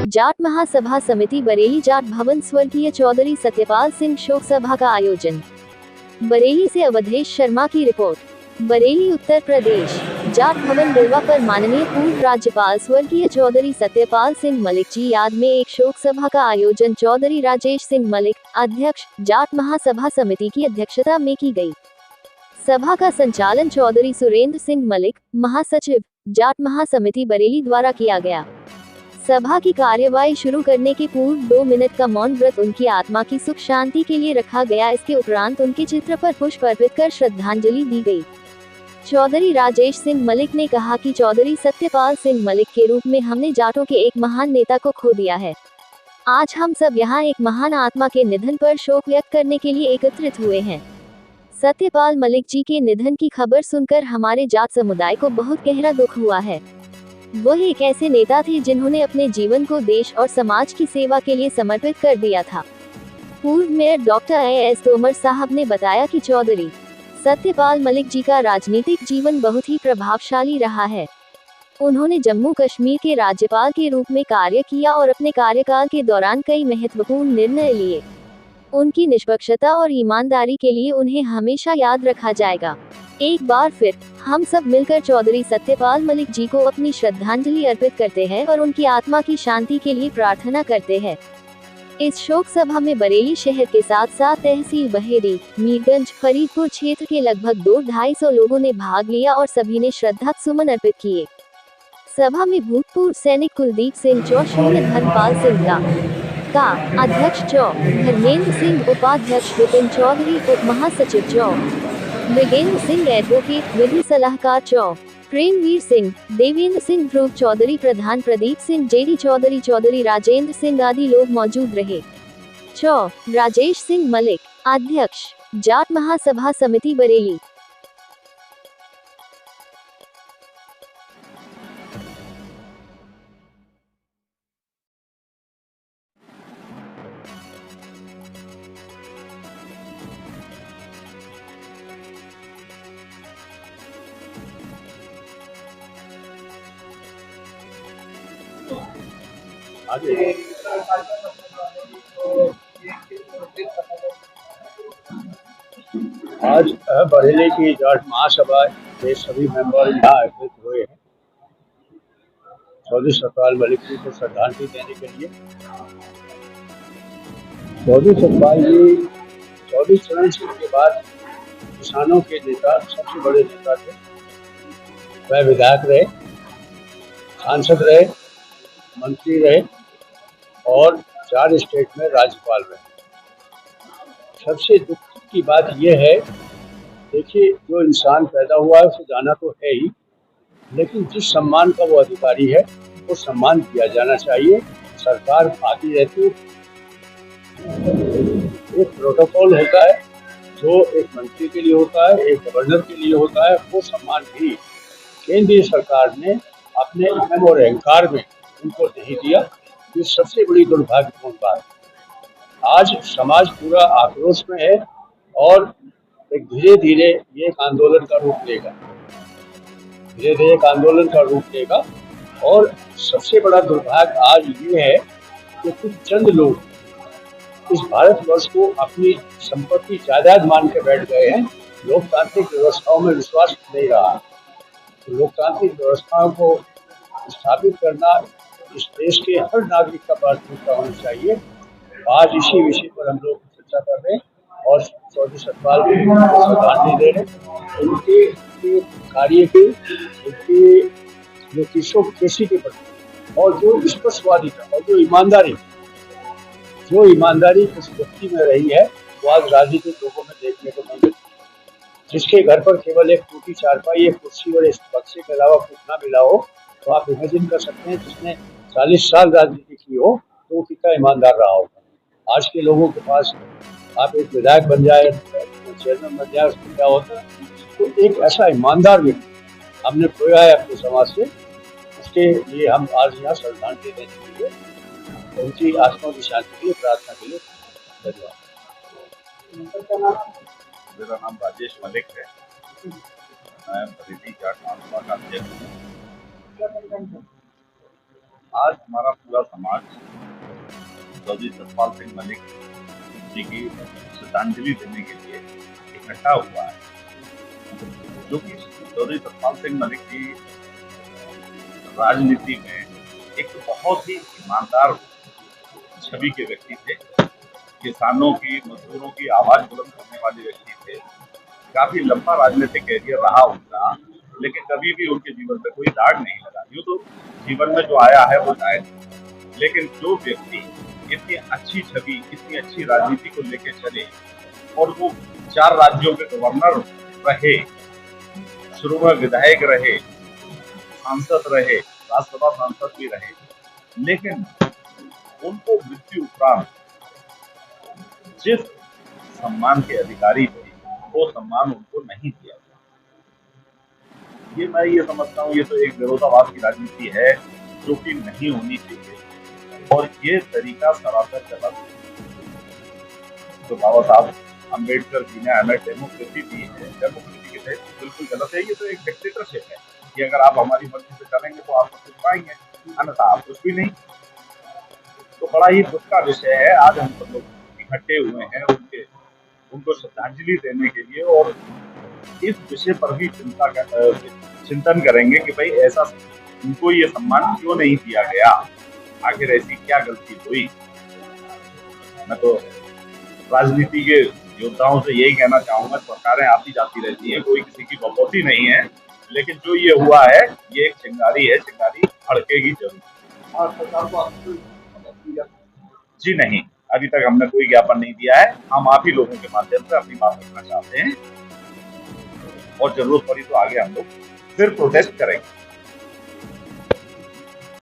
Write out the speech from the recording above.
जाट महासभा समिति बरेली जाट भवन स्वर्गीय चौधरी सत्यपाल सिंह शोक सभा का आयोजन। बरेली से अवधेश शर्मा की रिपोर्ट। बरेली उत्तर प्रदेश। जाट भवन बिलवा पर माननीय पूर्व राज्यपाल स्वर्गीय चौधरी सत्यपाल सिंह मलिक जी याद में एक शोक सभा का आयोजन चौधरी राजेश सिंह मलिक, अध्यक्ष, जाट महासभा समिति की अध्यक्षता में की गई। सभा का संचालन चौधरी सुरेंद्र सिंह मलिक, महासचिव, जाट महासमिति बरेली द्वारा किया गया। सभा की कार्यवाही शुरू करने के पूर्व 2 मिनट का मौन व्रत उनकी आत्मा की सुख शांति के लिए रखा गया। इसके उपरांत उनके चित्र पर पुष्प अर्पित कर श्रद्धांजलि दी गई। चौधरी राजेश सिंह मलिक ने कहा कि चौधरी सत्यपाल सिंह मलिक के रूप में हमने जाटों के एक महान नेता को खो दिया है। आज हम सब यहाँ एक महान आत्मा के निधन पर शोक व्यक्त करने के लिए एकत्रित हुए हैं। सत्यपाल मलिक जी के निधन की खबर सुनकर हमारे जाट समुदाय को बहुत गहरा दुख हुआ है। वह एक ऐसे नेता थे जिन्होंने अपने जीवन को देश और समाज की सेवा के लिए समर्पित कर दिया था। पूर्व मेयर डॉक्टर A.S. तोमर साहब ने बताया कि चौधरी सत्यपाल मलिक जी का राजनीतिक जीवन बहुत ही प्रभावशाली रहा है। उन्होंने जम्मू कश्मीर के राज्यपाल के रूप में कार्य किया और अपने कार्यकाल के दौरान कई महत्वपूर्ण निर्णय लिए। उनकी निष्पक्षता और ईमानदारी के लिए उन्हें हमेशा याद रखा जाएगा। एक बार फिर हम सब मिलकर चौधरी सत्यपाल मलिक जी को अपनी श्रद्धांजलि अर्पित करते हैं और उनकी आत्मा की शांति के लिए प्रार्थना करते हैं। इस शोक सभा में बरेली शहर के साथ साथ तहसील बहेड़ी, मीरगंज, फरीदपुर क्षेत्र के लगभग 200-250 लोगों ने भाग लिया और सभी ने श्रद्धा सुमन अर्पित किए। सभा में भूतपूर्व सैनिक कुलदीप सिंह चौ, शून्य धर्मपाल सिंह का अध्यक्ष चौ, धर्मेंद्र सिंह उपाध्यक्ष, विपिन चौधरी उप महासचिव चौ, मृगेंद्र सिंह एडवोकेट, विधि सलाहकार चौ, प्रेमवीर सिंह, देवेंद्र सिंह ध्रुव चौधरी प्रधान, प्रदीप सिंह जेडी चौधरी, चौधरी राजेंद्र सिंह आदि लोग मौजूद रहे। चौ राजेश सिंह मलिक, अध्यक्ष, जाट महासभा समिति बरेली। आज बरेली की जाट महासभा के सभी मेंबर यहाँ एकत्रित हुए हैं चौधरी सत्यपाल मलिक जी को श्रद्धांजलि देने के लिए। चौधरी सत्यपाल जी चौधरी चरण सिंह के बाद किसानों के नेता, सबसे बड़े नेता थे। वह विधायक रहे, सांसद रहे, मंत्री रहे और 4 स्टेट में राज्यपाल रहे। सबसे दुख की बात यह है, देखिए, जो इंसान पैदा हुआ है उसे जाना तो है ही, लेकिन जिस सम्मान का वो अधिकारी है वो सम्मान किया जाना चाहिए। सरकार आती रहती है, एक प्रोटोकॉल होता है जो एक मंत्री के लिए होता है, एक गवर्नर के लिए होता है। वो सम्मान भी केंद्रीय सरकार ने अपने अहम और अहंकार में उनको नहीं दिया। ये सबसे बड़ी दुर्भाग्यपूर्ण बात। आज समाज पूरा आक्रोश में है और एक धीरे धीरे ये एक आंदोलन का रूप लेगा, धीरे धीरे एक आंदोलन का रूप लेगा। और सबसे बड़ा दुर्भाग्य आज ये है कि कुछ चंद लोग इस भारतवर्ष को अपनी संपत्ति जायदाद मान के बैठ गए हैं। लोकतांत्रिक व्यवस्थाओं में विश्वास नहीं रहा। तो लोकतांत्रिक व्यवस्थाओं को स्थापित करना इस देश के हर नागरिक का प्राथमिकता होनी चाहिए। आज इसी विषय पर हम लोग चर्चा कर रहे हैं और चौधरी सत्यपाल को श्रद्धांजलि दे रहे हैं। उनके कार्य के, उनके नेतृत्व कृषि के प्रति और जो विश्वासवादिता और जो ईमानदारी उस व्यक्ति में रही है, वो आज राजनीतिक लोगों में देखने को नहीं मिलती। जिसके घर पर केवल एक टूटी चारपाई, एक कुर्सी और एक बक्से के अलावा कुछ ना मिला हो, तो आप इमेजिन कर सकते हैं जिसने 40 साल राजनीति की हो तो वो कितना ईमानदार रहा होगा। आज के लोगों के पास आप एक विधायक बन जाए, चेयरमैन बन जाए, उसको क्या होता है? तो एक ऐसा ईमानदार व्यक्ति हमने खोया है अपने समाज से। उसके लिए हम आज यहाँ श्रद्धांजलि देने के लिए, उनकी आत्मा की शांति के लिए प्रार्थना के लिए धन्यवाद। मेरा नाम राजेश मलिक है। मैं बरेली जाट महासभा का अध्यक्ष हूँ। आज हमारा पूरा समाज चौधरी सतपाल सिंह मलिक जी की श्रद्धांजलि देने के लिए इकट्ठा हुआ है, जो कि चौधरी सतपाल सिंह मलिक जी राजनीति में एक बहुत ही ईमानदार छवि के व्यक्ति थे। किसानों की, मजदूरों की आवाज बुलंद करने वाले व्यक्ति थे। काफी लंबा राजनीतिक कैरियर रहा उनका, लेकिन कभी भी उनके जीवन में कोई दाग नहीं लगा। यूं तो जीवन में जो आया है वो जाए, लेकिन जो व्यक्ति इतनी अच्छी छवि, इतनी अच्छी राजनीति को लेकर चले और वो 4 राज्यों के गवर्नर रहे, शुरू में विधायक रहे, सांसद रहे, राज्यसभा सांसद भी रहे, लेकिन उनको मृत्यु उपरांत जिस सम्मान के अधिकारी थे वो सम्मान उनको नहीं दिया गया। मैं ये समझता हूँ ये तो एक विरोधाभास की राजनीति है जो कि नहीं होनी चाहिए, और ये तरीका सरासर गलत है। तो बाबा साहब अम्बेडकर जी ने हमें डेमोक्रेसी दी है, डेमोक्रेसी के तहत बिल्कुल गलत है। ये तो एक डिक्टेटरशिप है कि अगर आप हमारी मर्जी से चलेंगे तो आप कुछ पाएंगे, अन्यथा आप कुछ भी नहीं। तो बड़ा ही दुख का विषय है, आज हम सब लोग इकट्ठे हुए हैं उनको श्रद्धांजलि देने के लिए, और इस विषय पर भी चिंतन करेंगे कि भाई ऐसा उनको ये सम्मान क्यों नहीं दिया गया, आखिर ऐसी क्या गलती हुई। मैं तो राजनीति के योद्धाओं से यही कहना चाहूंगा, सरकारें आती जाती रहती हैं, कोई किसी की बकौती नहीं है, लेकिन जो ये हुआ है ये एक चिंगारी है, चिंगारी भड़केगी जरूर। और सरकार को जी नहीं, अभी तक हमने कोई ज्ञापन नहीं दिया है। हम आप ही लोगों के माध्यम से अपनी बात रखना चाहते हैं, और जरूरत पड़ी तो आगे हम लोग फिर प्रोटेस्ट करेंगे।